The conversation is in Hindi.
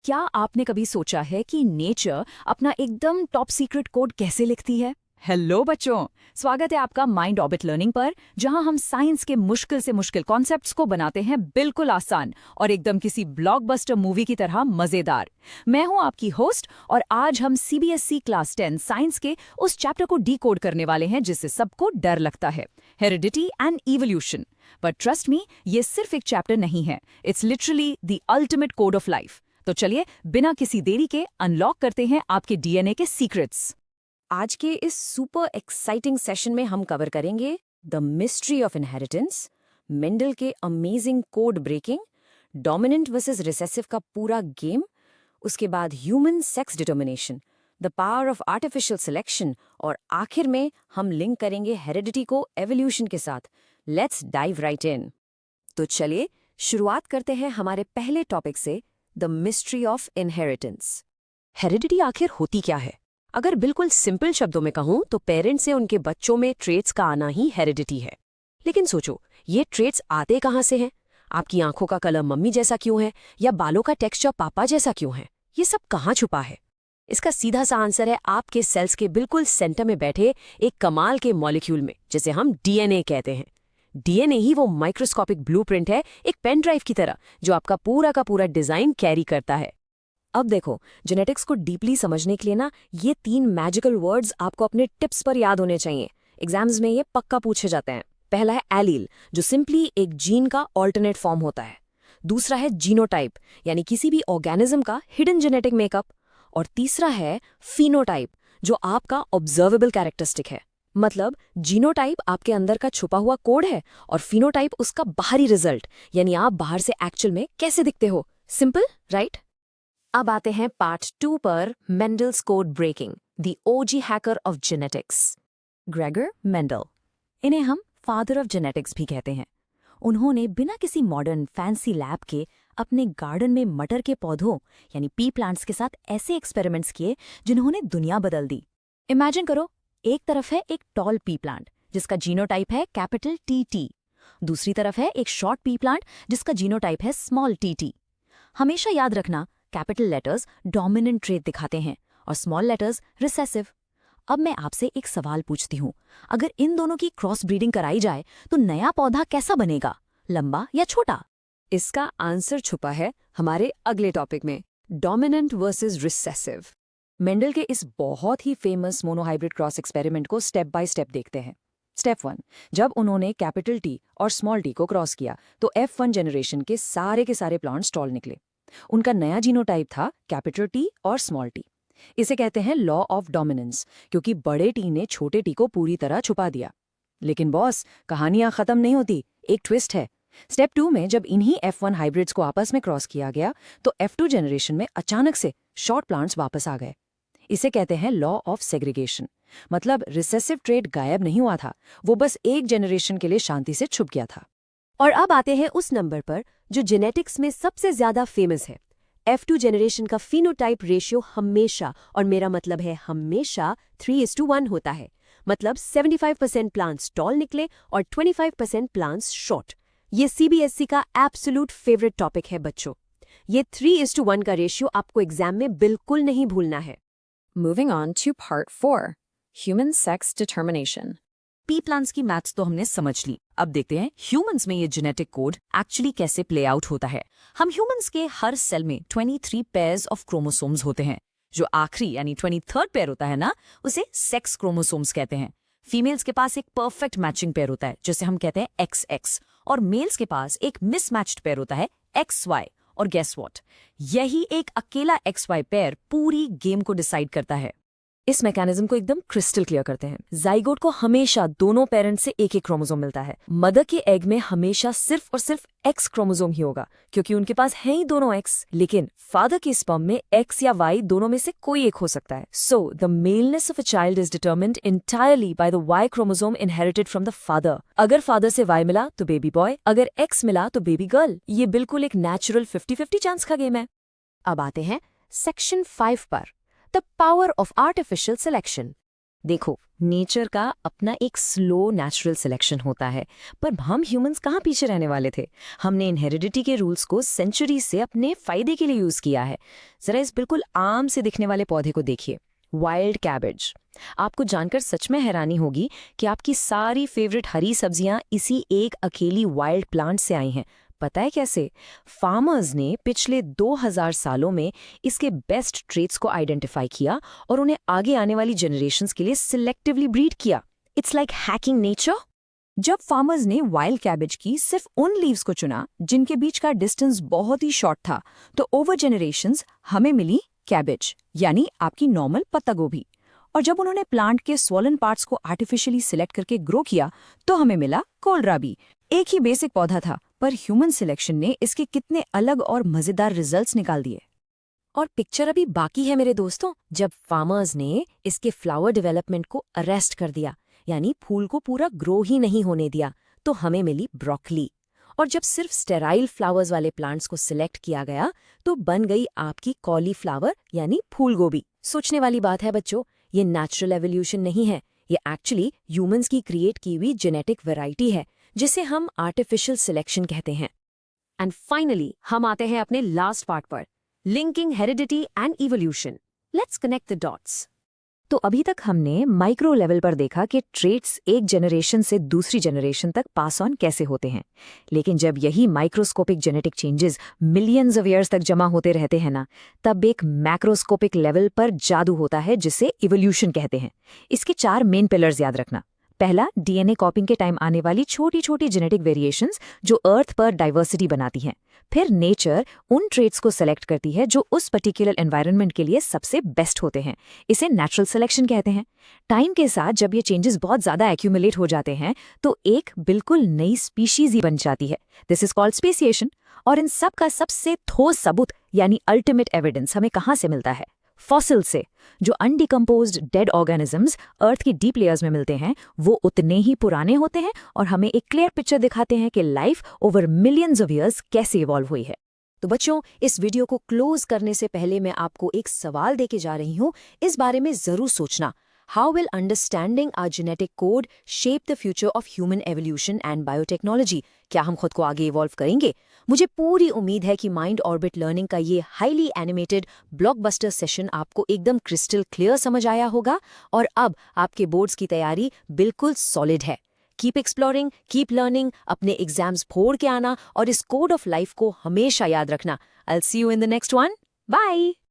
क्या आपने कभी सोचा है कि नेचर अपना एकदम टॉप सीक्रेट कोड कैसे लिखती है? हेलो बच्चों, स्वागत है आपका माइंड ऑर्बिट लर्निंग पर, जहां हम साइंस के मुश्किल से मुश्किल कॉन्सेप्ट्स को बनाते हैं बिल्कुल आसान और एकदम किसी ब्लॉकबस्टर मूवी की तरह मजेदार। मैं हूं आपकी होस्ट और आज हम सीबीएसई क्लास 10 साइंस के उस चैप्टर को डीकोड करने वाले हैं जिससे सबको डर लगता है, heredity and evolution. But trust me, ये सिर्फ एक चैप्टर नहीं है, it's literally the ultimate code of life. तो चलिए बिना किसी देरी के अनलॉक करते हैं आपके डीएनए के सीक्रेट्स। आज के इस सुपर एक्साइटिंग सेशन में हम कवर करेंगे the mystery of inheritance, Mendel के amazing code breaking, dominant versus recessive का पूरा गेम, उसके बाद human sex determination, the power of artificial selection और आखिर में हम लिंक करेंगे हेरिडिटी को एवोल्यूशन के साथ। लेट्स डाइव राइट इन। तो चलिए शुरुआत करते हैं हमारे पहले टॉपिक से, the mystery of inheritance. Heredity आखिर होती क्या है? अगर बिल्कुल सिंपल शब्दों में कहूं तो पेरेंट्स से उनके बच्चों में ट्रेट्स का आना ही हेरिडिटी है। लेकिन सोचो, ये ट्रेट्स आते कहां से हैं? आपकी आंखों का कलर मम्मी जैसा क्यों है, या बालों का टेक्सचर पापा जैसा क्यों है? ये सब कहां छुपा है? इसका सीधा सा आंसर है आपके सेल्स के बिल्कुल सेंटर में बैठे एक कमाल के मॉलिक्यूल में, जिसे हम डीएनए कहते हैं। डीएनए ही वो माइक्रोस्कोपिक ब्लूप्रिंट है, एक पेन ड्राइव की तरह, जो आपका पूरा का पूरा डिजाइन कैरी करता है। अब देखो, जेनेटिक्स को डीपली समझने के लिए ना, ये 3 मैजिकल वर्ड्स आपको अपने टिप्स पर याद होने चाहिए। एग्जाम्स में ये पक्का पूछे जाते हैं। पहला है एलील, जो सिंपली एक जीन का ऑल्टरनेट फॉर्म होता है। दूसरा है जीनोटाइप, यानी किसी भी ऑर्गेनिज्म का हिडन जेनेटिक मेकअप। और तीसरा है फिनोटाइप, जो आपका ऑब्जर्वेबल कैरेक्टरिस्टिक है। मतलब जीनोटाइप आपके अंदर का छुपा हुआ कोड है और फिनोटाइप उसका बाहरी रिजल्ट, यानी आप बाहर से एक्चुअल में कैसे दिखते हो। Simple, right? अब आते हैं पार्ट 2 पर, Mendel's code breaking, the OG hacker of genetics. Gregor Mendel, इन्हें हम फादर ऑफ जेनेटिक्स भी कहते हैं। उन्होंने बिना किसी मॉडर्न फैंसी लैब के अपने गार्डन में मटर के पौधों यानी पी प्लांट्स के साथ ऐसे एक्सपेरिमेंट्स किए जिन्होंने दुनिया बदल दी। इमेजिन करो, एक तरफ है एक टॉल पी प्लांट जिसका जीनोटाइप है कैपिटल टी, दूसरी तरफ है एक शॉर्ट पी प्लांट जिसका जीनोटाइप है स्मॉल टी। हमेशा याद रखना, कैपिटल लेटर्स डोमिनेंट ट्रेट दिखाते हैं और स्मॉल लेटर्स रिसेसिव। अब मैं आपसे एक सवाल पूछती हूँ, अगर इन दोनों की क्रॉस ब्रीडिंग कराई जाए तो नया पौधा कैसा बनेगा, लंबा या छोटा? इसका आंसर छुपा है हमारे अगले टॉपिक में, डोमिनेंट वर्सेस रिसेसिव। मेंडल के इस बहुत ही फेमस मोनोहाइब्रिड क्रॉस एक्सपेरिमेंट को स्टेप बाय स्टेप देखते हैं। स्टेप 1, जब उन्होंने कैपिटल टी और स्मॉल टी को क्रॉस किया तो F1 जनरेशन के सारे प्लांट्स टॉल निकले। उनका नया जीनोटाइप था कैपिटल टी और स्मॉल टी। इसे कहते हैं लॉ ऑफ डोमिनेंस, क्योंकि बड़े टी ने छोटे टी को पूरी तरह छुपा दिया। लेकिन बॉस, कहानियां खत्म नहीं होती, एक ट्विस्ट है। स्टेप 2 में जब इन्हीं F1 हाइब्रिड्स को आपस में क्रॉस किया गया तो F2 जनरेशन में अचानक से शॉर्ट प्लांट्स वापस आ गए। इसे कहते हैं लॉ ऑफ सेग्रीगेशन। मतलब रिसेसिव ट्रेट गायब नहीं हुआ था, वो बस एक जनरेशन के लिए शांति से छुप गया था। और अब आते हैं उस नंबर पर जो जेनेटिक्स में सबसे ज्यादा फेमस है। F2 जनरेशन का फिनोटाइप रेशियो हमेशा, और मेरा मतलब है हमेशा, 3:1 होता है। मतलब 75% प्लांट्स टॉल निकले और 25% प्लांट्स शॉर्ट। ये सीबीएसई का एब्सोल्यूट फेवरेट टॉपिक है बच्चों। ये 3:1 का रेशियो आपको एग्जाम में बिल्कुल नहीं भूलना है। Moving on to part 4, human sex determination. P plants की मैथ्स तो हमने समझ ली, अब देखते हैं ह्यूमंस में ये जेनेटिक कोड एक्चुअली कैसे प्ले आउट होता है। हम ह्यूमंस के हर सेल में 23 पेयर्स ऑफ क्रोमोसोम्स होते हैं। जो आखिरी यानी 23rd पेयर होता है ना, उसे सेक्स क्रोमोसोम्स कहते हैं। फीमेल्स के पास एक परफेक्ट मैचिंग पेयर होता है जिसे हम कहते हैं XX, और मेल्स के पास एक मिसमैच्ड पेयर होता है XY। और गेस व्हाट, यही एक अकेला XY पेयर पूरी गेम को डिसाइड करता है। इस मैकेनिज्म को एकदम क्रिस्टल क्लियर करते हैं। जाइगोट को हमेशा दोनों पेरेंट्स से एक क्रोमोसोम मिलता है। मदर के एग में हमेशा सिर्फ और सिर्फ X क्रोमोसोम ही होगा, क्योंकि उनके पास है ही दोनों X। लेकिन फादर के स्पर्म में X या Y दोनों में से कोई एक हो सकता है। So the maleness of a child is determined entirely by the Y chromosome inherited from the father. अगर फादर से Y मिला तो बेबी बॉय, अगर X मिला तो बेबी गर्ल। ये बिल्कुल एक नेचुरल 50-50 चांस का गेम है। अब आते हैं सेक्शन 5 पर, the power of artificial selection. देखो, नेचर का अपना एक स्लो नेचुरल सिलेक्शन होता है, पर हम ह्यूमंस कहाँ पीछे रहने वाले थे। हमने इनहेरिडिटी के रूल्स को सेंचुरी से अपने फायदे के लिए यूज किया है। जरा इस बिल्कुल आम से दिखने वाले पौधे को देखिए, वाइल्ड कैबेज। आपको जानकर सच में हैरानी होगी कि आपकी सारी फेवरेट हरी सब्जियां इसी एक अकेली वाइल्ड प्लांट से आई हैं। पता है कैसे? फार्मर्स ने पिछले 2000 सालों में इसके बेस्ट ट्रेट्स को आइडेंटिफाई किया और उन्हें आगे आने वाली जनरेशन्स के लिए सिलेक्टिवली ब्रीड किया। It's like hacking nature. जब फार्मर्स ने वाइल्ड कैबेज की सिर्फ उन लीव्स को चुना जिनके बीच का डिस्टेंस बहुत ही शॉर्ट था, तो ओवर जनरेशंस हमें मिली कैबेज, यानी आपकी नॉर्मल पत्ता गोभी। और जब उन्होंने प्लांट के स्वॉलन पार्ट्स को आर्टिफिशियली सिलेक्ट करके ग्रो किया, तो हमें मिला कोलराबी। एक ही बेसिक पौधा था, पर ह्यूमन सिलेक्शन ने इसके कितने अलग और मजेदार रिजल्ट्स निकाल दिए। और पिक्चर अभी बाकी है मेरे दोस्तों, जब फार्मर्स ने इसके फ्लावर डेवलपमेंट को अरेस्ट कर दिया, यानी फूल को पूरा ग्रो ही नहीं होने दिया, तो हमें मिली ब्रोकली। और जब सिर्फ स्टेराइल फ्लावर्स वाले प्लांट्स को सिलेक्ट किया गया, तो बन गई आपकी कॉलीफ्लावर यानी फूल गोभी। सोचने वाली बात है बच्चों, ये नेचुरल एवोल्यूशन नहीं है, ये एक्चुअली ह्यूमंस की क्रिएट की हुई जेनेटिक वैरायटी है, जिसे हम आर्टिफिशियल सिलेक्शन कहते हैं। एंड फाइनली हम आते हैं अपने लास्ट पार्ट पर, linking heredity and evolution. Let's connect the dots. तो अभी तक हमने माइक्रो लेवल पर देखा कि ट्रेट्स एक जनरेशन से दूसरी जनरेशन तक पास ऑन कैसे होते हैं, लेकिन जब यही microscopic genetic changes millions of years तक जमा होते रहते हैं ना, तब एक मैक्रोस्कोपिक लेवल पर जादू होता है जिसे इवोल्यूशन कहते हैं। इसके 4 मेन पिलर्स याद रखना। पहला, डीएनए कॉपिंग के टाइम आने वाली छोटी छोटी जेनेटिक वेरिएशंस जो अर्थ पर डाइवर्सिटी बनाती हैं। फिर नेचर उन ट्रेट्स को सेलेक्ट करती है जो उस पर्टिकुलर एनवायरनमेंट के लिए सबसे बेस्ट होते हैं। इसे नेचुरल सिलेक्शन कहते हैं। टाइम के साथ जब ये चेंजेस बहुत ज्यादा एक्यूमुलेट हो जाते हैं, तो एक बिल्कुल नई स्पीशीज ही बन जाती है। This is called speciation. और इन सब का सबसे ठोस सबूत यानी अल्टीमेट एविडेंस हमें कहाँ से मिलता है? फॉसिल से। जो अनडिकम्पोज्ड डेड ऑर्गेनिजम्स अर्थ की डीप लेयर्स में मिलते हैं, वो उतने ही पुराने होते हैं और हमें एक क्लियर पिक्चर दिखाते हैं कि life over millions of years कैसे इवॉल्व हुई है। तो बच्चों, इस वीडियो को क्लोज करने से पहले मैं आपको एक सवाल देके जा रही हूँ। इस बारे में जरूर सोचना। How will understanding our genetic code shape the future of human evolution and biotechnology? क्या हम खुद को आगे इवॉल्व करेंगे? मुझे पूरी उम्मीद है कि माइंड ऑर्बिट लर्निंग का ये हाईली एनिमेटेड ब्लॉकबस्टर सेशन आपको एकदम क्रिस्टल क्लियर समझ आया होगा और अब आपके बोर्ड्स की तैयारी बिल्कुल सॉलिड है। कीप एक्सप्लोरिंग, कीप लर्निंग, अपने एग्जाम्स फोड़ के आना और इस कोड ऑफ लाइफ को हमेशा याद रखना। I'll see you in the next one. Bye!